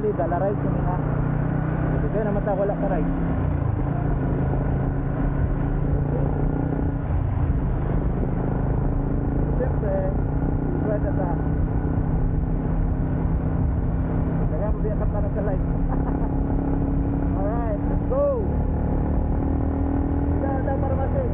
tingali dala ride sa mga. Dito na mata wala ka ride. Siyempre, ride na ta. Kaya mabiyakat na sa live. Alright, let's go. Dah para masuk.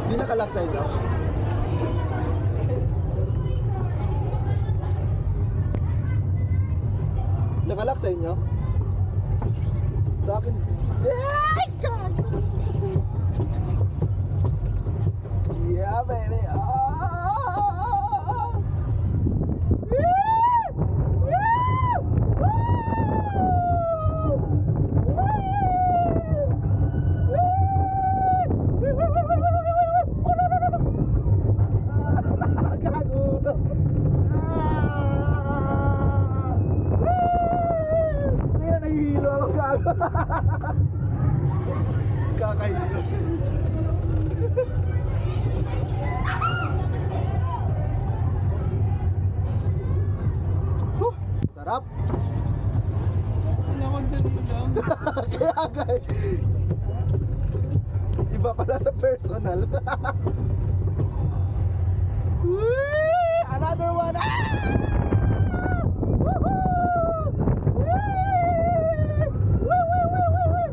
Nakalak sa inyo? Nakalak sa inyo? Sa akin. Ay, God! Yeah, baby. Ah! Kakainin. Sarap. Kaya guys, iba pala sa personal. Whee! Another one. Ah! Woohoo! Whee! Woo, woo, woo, woo, woo!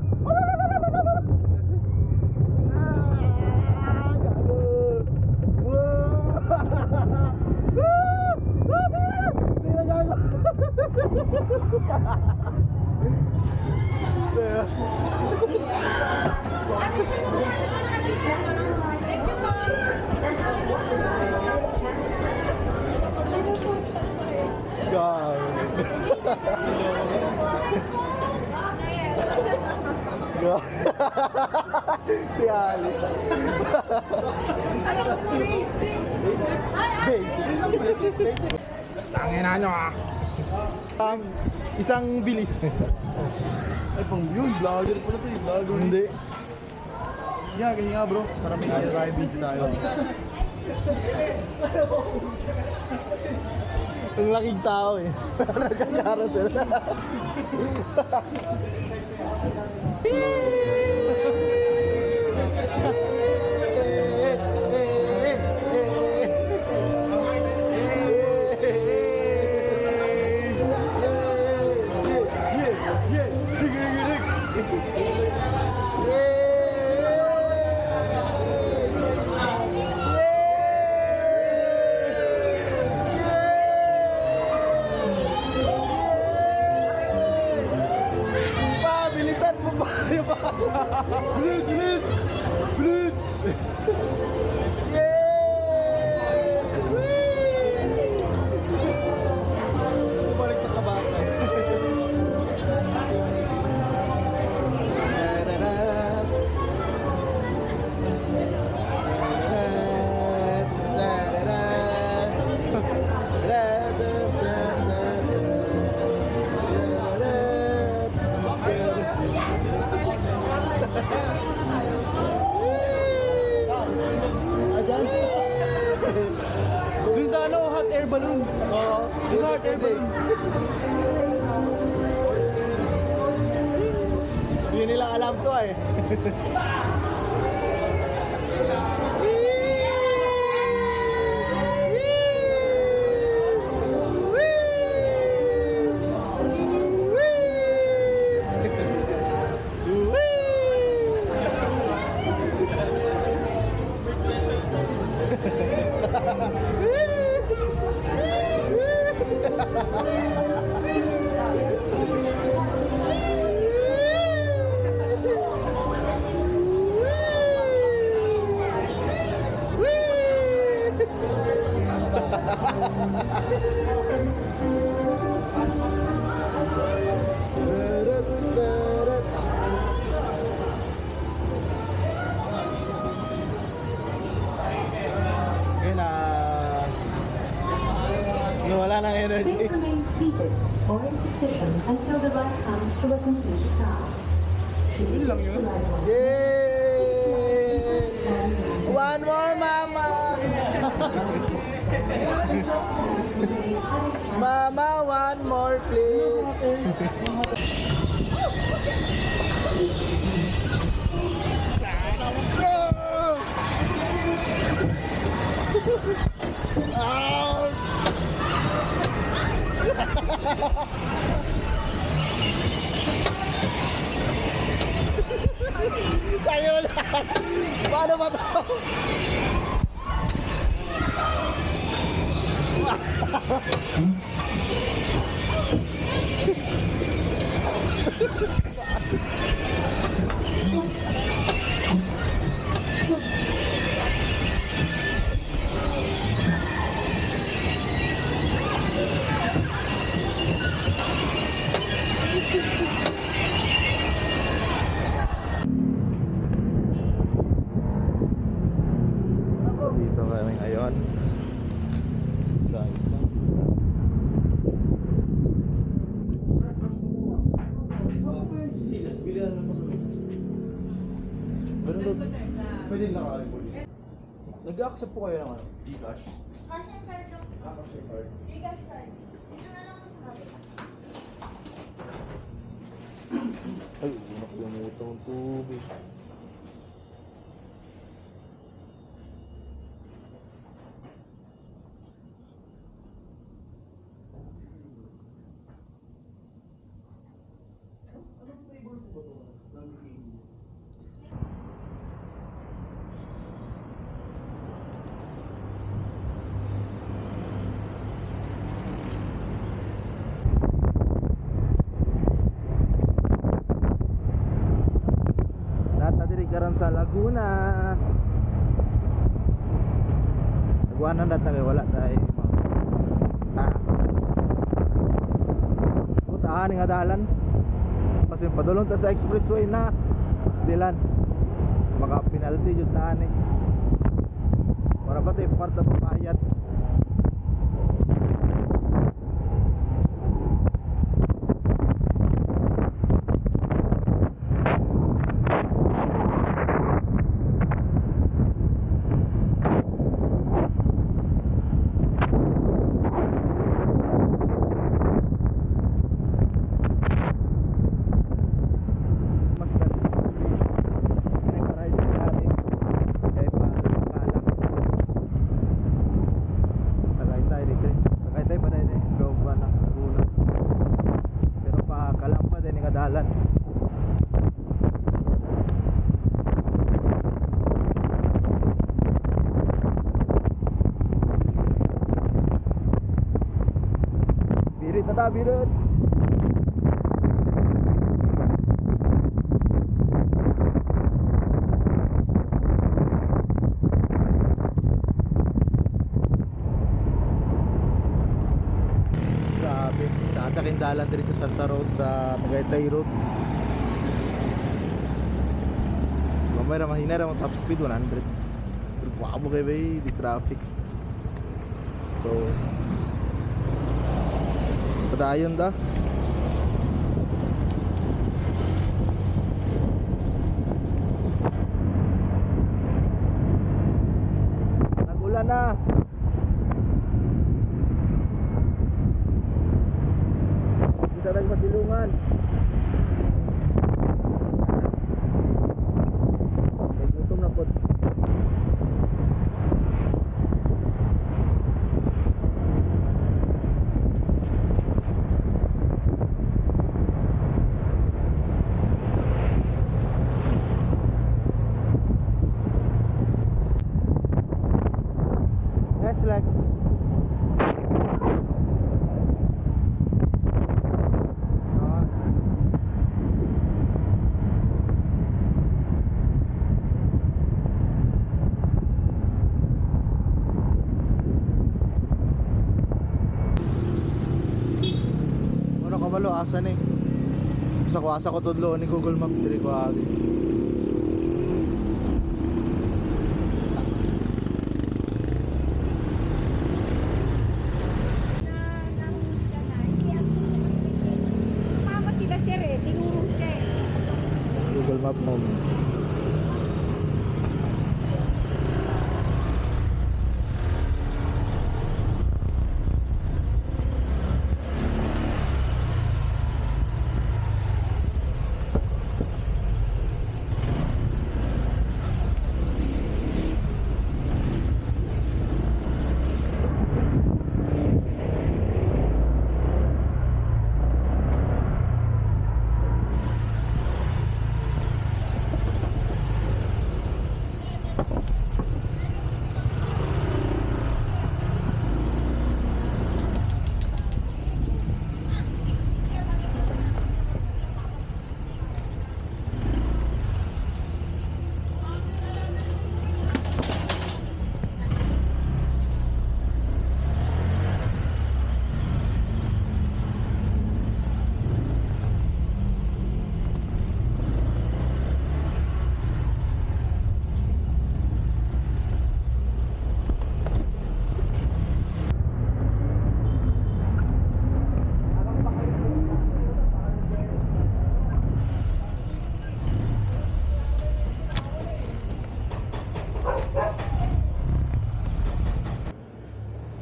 Ah, gago. Wow! Tira gago. God. God. Si Ali. Basic. Tangina nyo ah. Isang bilis. Ay, pang yun, vlogger pala to, vlogger. Hindi. Sige, ganyan nga bro, para may live video tayo. Ang laking tao eh. Nagkakarousel. Bilisan mo ba? Bilis, bilis! Bilis! Yay! Bumalik na kabata. Dun sa ano, hot air balloon. Oo. Dun sa hot air balloon. Hindi nila alam to eh. Nawala ng energy. Please remain seated or in position until the ride comes to a complete stop. Should you lang reach yun. the right one, Yay! One more, mama! Mama, one more, please. Tayo na yan! Paano ba ito? Dito kami ngayon sa isang Silas, bilihan mo Nag-accept po kayo ng ano? Gcash. Cash and card lang. Cash and card. Gcash card. Dito na lang ang sabi. Ay, nakalimutan ng tubig. Anong flavor po ba ito? Ng candy? Data diri karon sa Laguna. Nagwanan data kay wala tayo. Putahan nga dalan. Kasi padulong ta sa expressway na Pasdilan. Maka penalty jud taan eh. Para ba tayo kwarta papayat. Mas pinag-ride sa dati kay Palax Tagaytay dito Tagaytay pa din Loob ng Laguna pero pa kalampa din yung kadalan birit na ta birit. Grabe, natakin dalan diri sa Santa Rosa, Tagaytay Road. Mamaya na mahina ra ang top speed 100. Pero mo kay bay di traffic. So padayon da. Nagulan na. Kita lagi masilungan. May gutom na po. Yes, Lex. Ano ka malo asan eh. Asa ko tudlo ni Google Map diri ko agi. Nahuli ka na. Hindi ako sumama sila sir eh. Tinuro siya eh. Google Map mo.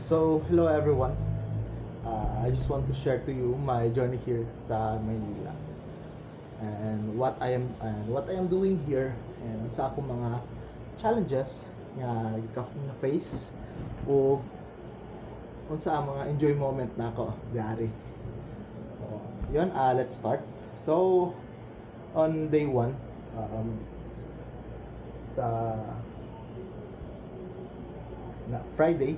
So, hello everyone. I just want to share to you my journey here sa Maynila. And what I am doing here and sa akong mga challenges nga na face o unsa ang mga enjoy moment na ako diari. So, yun, let's start. So, on day 1, sa Friday,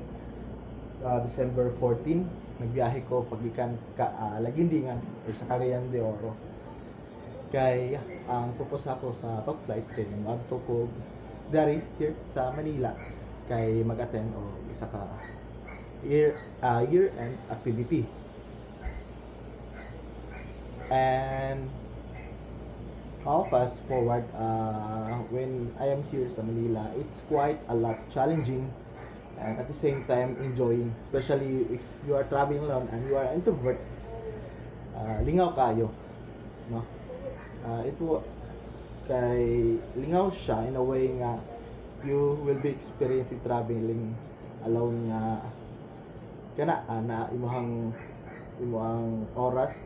sa December 14, nagbiyahe ko pagikan Lagindingan or sa Cagayan de Oro. Kay ang purpose ako sa pag-flight kay madto ko dari here sa Manila kay mag-attend o isa ka year-end activity. And fast forward, when I am here sa Manila, it's quite a lot challenging and at the same time enjoying, especially if you are traveling alone and you are an introvert. Lingaw kayo, no? Kay lingaw siya in a way nga you will be experiencing traveling alone nga kana na imuhang oras,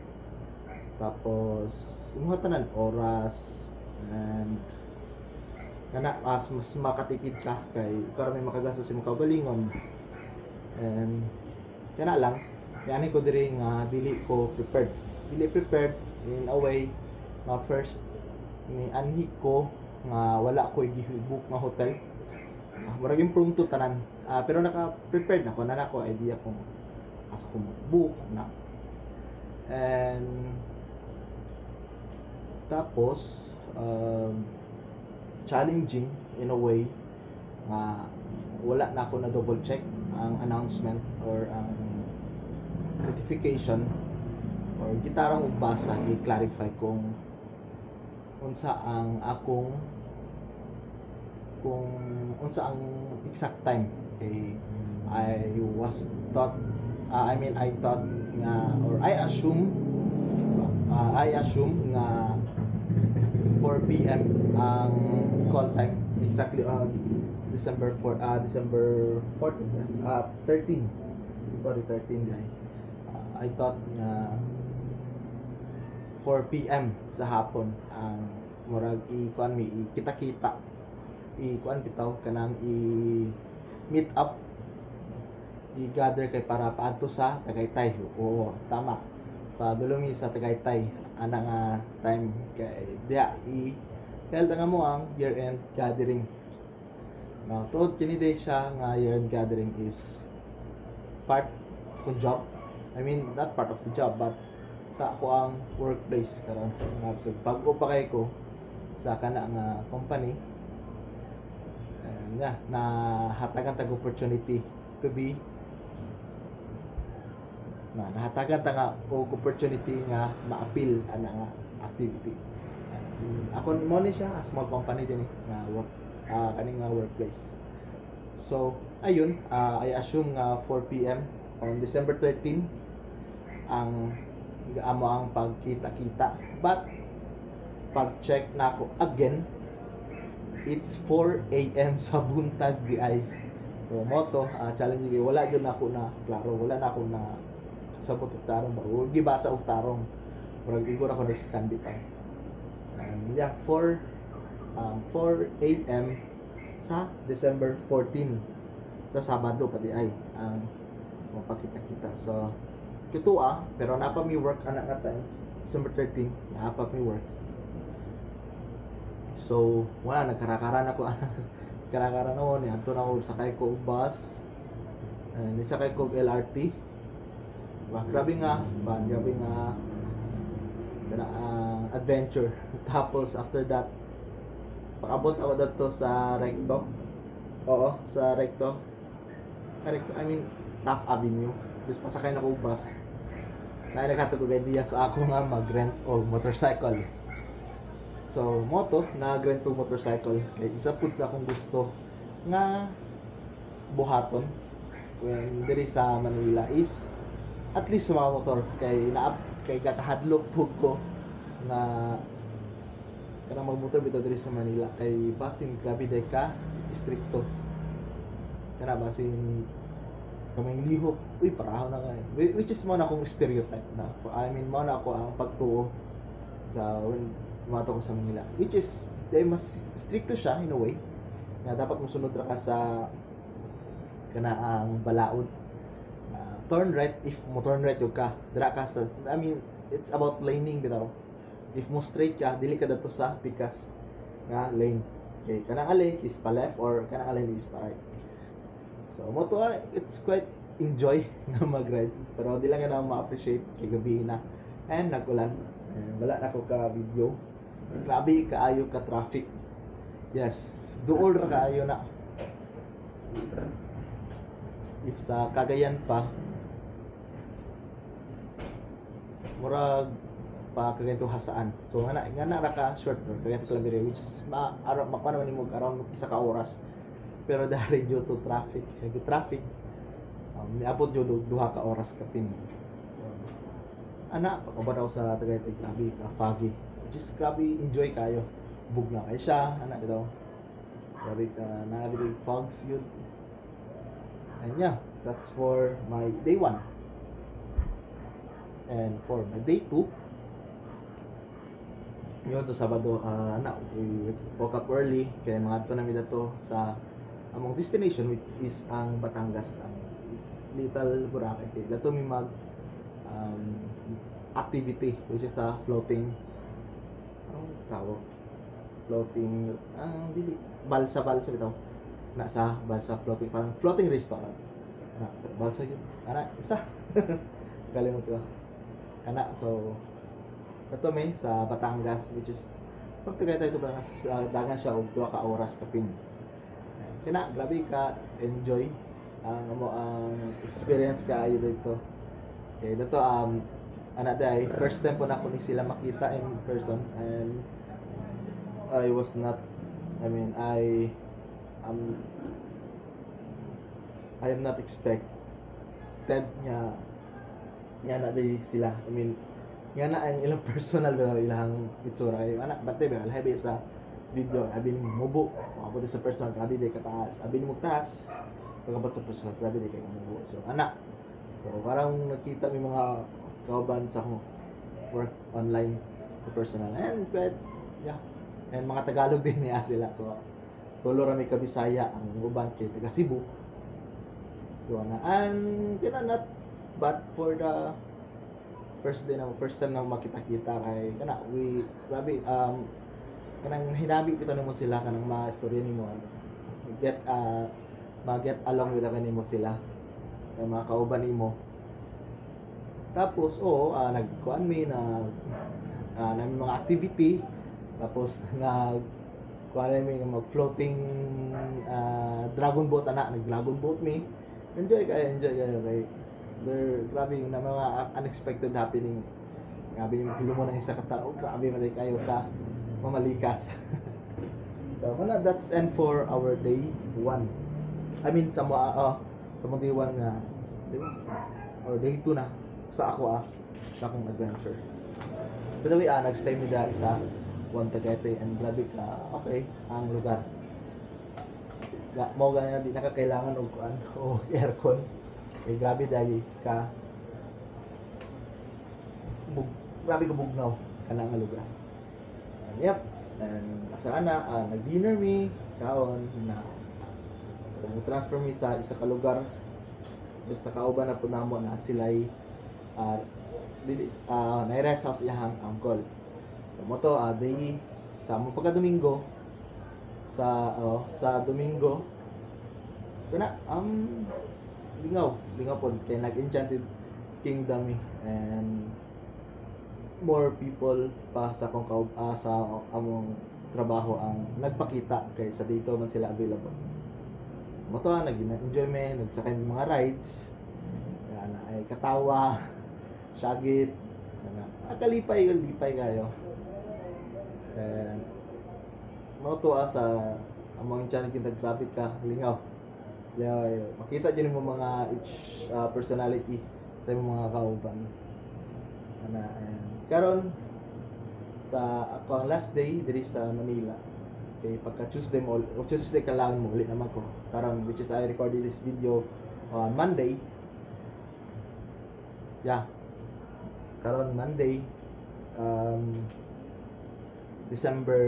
tapos imuhang tanan oras, and kana mas makatipid ka kay ikaw may makagastos sa imong kaugalingon. And kana lang yani ko diri nga dili prepared in a way nga first ni anhi ko nga wala ko i-book nga hotel. Murag impromptu tanan. Pero naka-prepared na ko na nako idea kung asa ko book na. And tapos challenging in a way nga wala na ako na double check ang announcement or ang notification or gitarang ugbasa i-clarify kung unsa ang exact time. Okay, I thought nga or I assume nga 4 p.m. ang call time exactly on December 14, 13. Sorry, 13 guys. I thought na 4 p.m. sa hapon ang murag kita-kita bitaw kanang meet up i-gather kay para paadto sa Tagaytay. Oo, tama. Padulong sa Tagaytay ana nga time kay diya held nga mo ang year-end gathering. Now, tuod kini day siya nga year-end gathering is part of job. I mean, not part of the job, but sa ako ang workplace karon nga bag-o pa kay ko sa kana nga company. And nahatagan tag opportunity to be nahatagan ta nga og opportunity nga ma-appeal ana nga activity. Ako mo ni siya small company din nga work kaning nga workplace. So ayun, I assume nga 4 p.m. on December 13 ang amo ang pagkita-kita, but pag-check na ako again, it's 4 a.m. sa buntag di ay. So moto challenging, wala gyud ako na klaro, wala na ako na sabot og tarong ba o gibasa og tarong, murag igor ako nag-scan bitaw. And 4 a.m. sa December 14 sa Sabado pa di ay ang mapakita-kita. So kutua pero napa mi work anak nga time December 13 napa mi work. So wala nagkarakaran ako karakaran ako ni adto na ako sakay ko og bus, ni sakay ko og LRT. Grabe nga adventure. Tapos after that pakabot ako dito sa Recto. Oo, sa Recto. I mean Taft Avenue. Bis pasakay na ko bus. Nagkatog og idea sa ako nga mag-rent og motorcycle. So nag-rent og motorcycle kay isa pud sa akong gusto nga buhaton when diri sa Manila is at least sa mga motor kay gatahadlok pug ko na kanang magmotor bitaw diri sa Manila kay basin grabe day ka stricto kana basin kamay lihok, uy paraho na kay. Which is mo na akong stereotype na. I mean mo na ako ang pagtuo sa when mato ko sa Manila. Which is mas stricto siya in a way. Na dapat mosunod ra ka sa kanaang balaod. Turn right if mo turn right yung ka. Dira ka sa I mean it's about laning bitaw. If mo straight ka, dili ka dato sa pikas nga lane. Okay, kanang lane is pa left or kanang lane is pa right. So, mo to it's quite enjoy na mag-rides. Pero di lang na ma-appreciate kay gabi na. And nag-ulan. Wala na ko ka video. Grabe kaayo ka traffic. Yes, duol ra kaayo na. If sa Cagayan pa, murag pa kaganto hasaan. So nga na ra ka short road kaganto lang dire which is mapano nimo around isa ka oras. Pero dahil due to traffic, heavy traffic, niabot jud duha ka oras ka pin. So ana pagkabot ako sa Tagaytay grabe ka foggy. Just grabe enjoy kayo. Bug na kay siya, ana bitaw. Grabe ka na big fogs yun. And yeah, that's for my day 1. And for my day 2, yun to Sabado, we woke up early kaya mga to namin dato sa among destination which is ang Batangas, ang Little Boracay. Okay, dato may mag activity which is a floating anong tawag? Floating dili balsa bitaw. Nasa balsa floating parang floating restaurant. Balsa yun. Isa. Kalimut ko. So ito may sa Batangas which is pag Tagaytay ito Batangas dagan siya og 2 ka oras kapin. Kina grabe ka enjoy ang experience ka ayo dito. Okay, dito day first time po na ko ni sila makita in person and I was not I mean I am not expected nga na di sila. I mean nga na ang ilang personal ba ilang itsura kay ana bate ba lahi sa video abi ni mubo abot sa personal grabe di kataas abi ni mugtaas pagabot sa personal grabe di kay mubo so ana so parang nakita mi mga kauban sa akong work online sa personal and but yeah and mga Tagalog din niya sila so tulo ra mi ka Bisaya ang uban kay taga Cebu so ana and not but for the first time na makita-kita kay kana we grabe kanang hinabi pito nimo sila kanang mga istorya nimo get ma-get along with kanimo sila kay mga kauban nimo tapos nagkuan mi na namin mga activity tapos kuan mi mag floating dragon boat nag dragon boat mi enjoy kayo kay there grabe na mga unexpected happening. Grabe yung mo ng isa ka tao, grabe man kayo ka mamalikas. So, that's end for our day 1. I mean sa day 1 nga or day 2 na sa ako sa akong adventure. By the way, nag-stay mi dahil sa Tagaytay and grabe ka okay ang lugar. Mo ganyan di nakakailangan og aircon. Grabe dali ka grabe ka bugnaw kana nga lugar. Yep. And sana nag-dinner mi kaon na transfer mi sa isa ka lugar just sa kauban na pud namo na sila'y na-rest house iyang uncle. So mo to day sa mo pagka Domingo sa Domingo kana lingaw pod kay nag-Enchanted Kingdom and more people pa sa sa among trabaho ang nagpakita kay sa dito man sila available. Mo to nag-enjoy me nagsakay mga rides ay katawa syagit kalipay kayo and mo to sa among Enchanted Kingdom grabe ka lingaw makita dyan mo mga each personality sa mga kauban and karon sa ako ang last day diri sa Manila kay pagka Tuesday ka lang mo ulit naman ko karon which is I recorded this video on Monday. Yeah. Karon Monday, December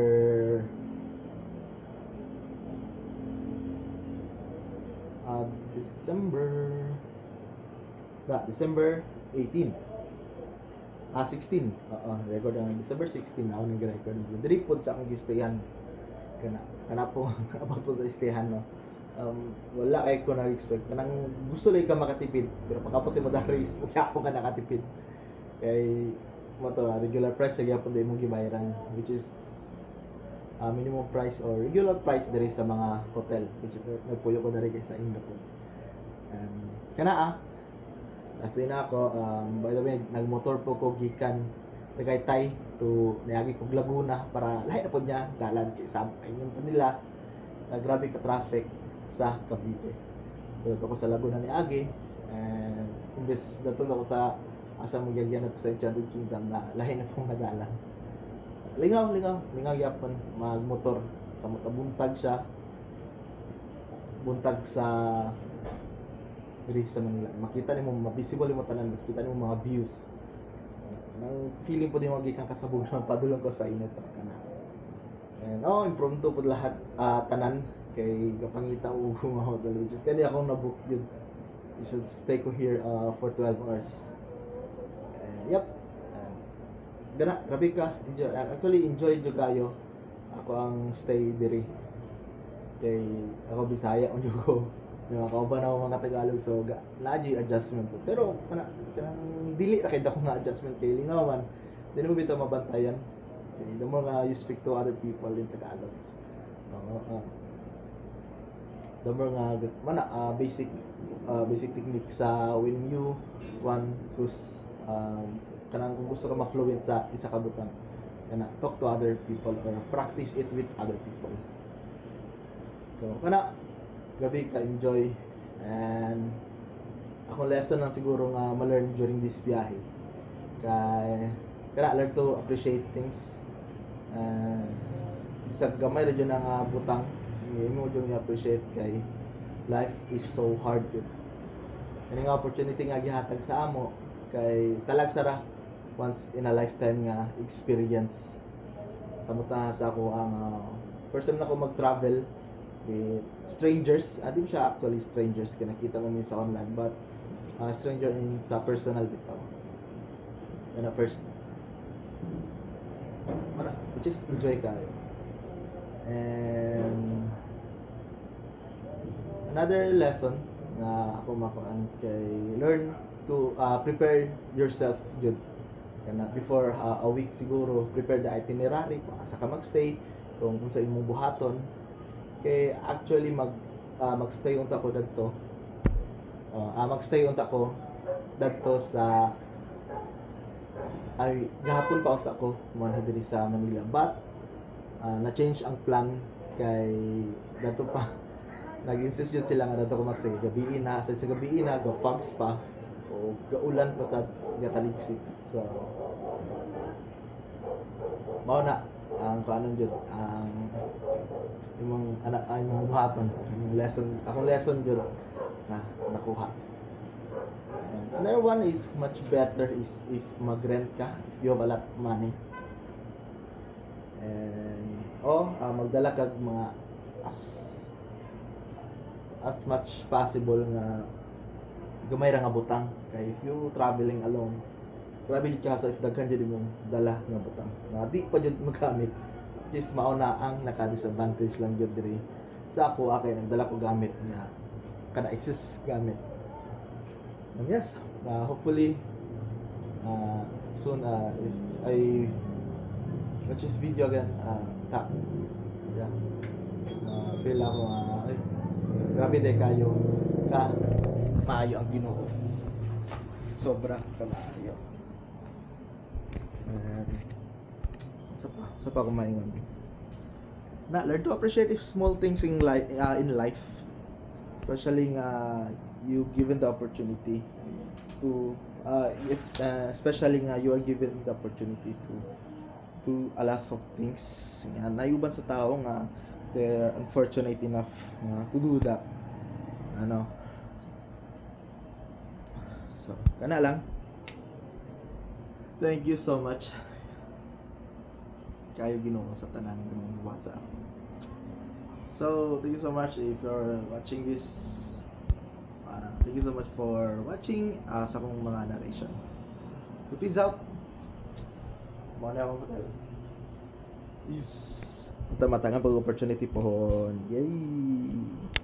December 18. 16. Record ang December 16 ako nang record. Diri pod sa akong gistayan. Kana po about po sa istayan no. Wala kay ko nag-expect kanang gusto lang ka makatipid pero pagkapot mo dahil is kaya ako ka nakatipid kay mo to regular price sa gyapon day mo gibayaran which is minimum price or regular price diri sa mga hotel which is nagpuyo ko diri kay sa Indo po. Kana as din ako by the way nagmotor po ko gikan Tagaytay to niagi kog Laguna para lahi na pod niya dalan kay sa ingon pa nila grabe ka traffic sa Cavite. So ako sa Laguna ni Agi and imbes daton ako sa asa mo gyagyan nato sa Enchanted Kingdom na lahi na pong nadalan. Lingaw yapon magmotor sa buntag siya. Buntag sa diri sa Manila. Makita nimo ma-visible mo tanan, makita nimo mga views. Nang feeling po din magikan kasabugan padulong ko sa init kana. And impromptu po lahat tanan kay kapangita og mga hotel which is kani akong na-book yun. You should stay ko here for 12 hours. Yep. Gana, grabe ka. Enjoy. Actually, enjoy jud kayo. Ako ang stay diri. Kay ako Bisaya on ko. Nakakauban ako mga Tagalog so naadyo adjustment po. Pero kanang dili ra kay dako nga adjustment kay lingaw man. Dili mo bitaw mabantayan. Okay, the more you speak to other people in Tagalog. The more basic technique sa when you want to kanang kung gusto ka ma-fluent sa isa ka butang kana talk to other people or practice it with other people. So kana gabi ka enjoy and ako lesson lang siguro nga ma-learn during this biyahe kay kana learn to appreciate things isang gamay ra jud nga butang mo jud appreciate kay life is so hard yun. Kani nga opportunity nga gihatag sa amo kay talag sara once in a lifetime nga experience. Samot sa ako ang first time na ako mag-travel with strangers. Di siya actually strangers kaya nakita mo min sa online but stranger in sa personal bitaw. Yan first which is enjoy ka. And another lesson na ako makuan kay learn to prepare yourself good kana before a week siguro prepare the itinerary kung asa ka magstay kung sa imong buhaton kay actually magstay unta ko dadto magstay unta ko dadto sa ay gahapon pa unta ko man diri sa Manila but na change ang plan kay dadto pa nag-insist yun sila nga dadto ko magstay gabi na sa gabi na go fogs pa o gaulan pa sa gataligsik so mao na ang kanon jud ang imong anak ay imong buhaton imong akong lesson jud na nakuha. And another one is much better is if mag-rent ka if you have a lot of money and magdala kag mga as much possible nga gamay ra nga butang kay if you traveling alone grabe jud ka sa if daghan jud imong dala nga butang nga di pa jud magamit which is mao na ang naka-disadvantage lang jud diri sa ako kay nagdala ko gamit nga kana excess gamit and yes hopefully soon if I watch this video again yeah feel ako grabe day kayo ka maayo ang Ginoo sobra kamaayo sa pa kumaingon na learn to appreciate small things in life especially you given the opportunity to if especially nga you are given the opportunity to a lot of things nga nayuban sa tao nga they're unfortunate enough to do that So, kana lang. Thank you so much. Kayo Ginoo sa tanan ng WhatsApp. So, thank you so much if you're watching this. Thank you so much for watching sa akong mga narration. So, peace out. Muna akong hotel. Peace. Ito matangan pag opportunity po. Yay!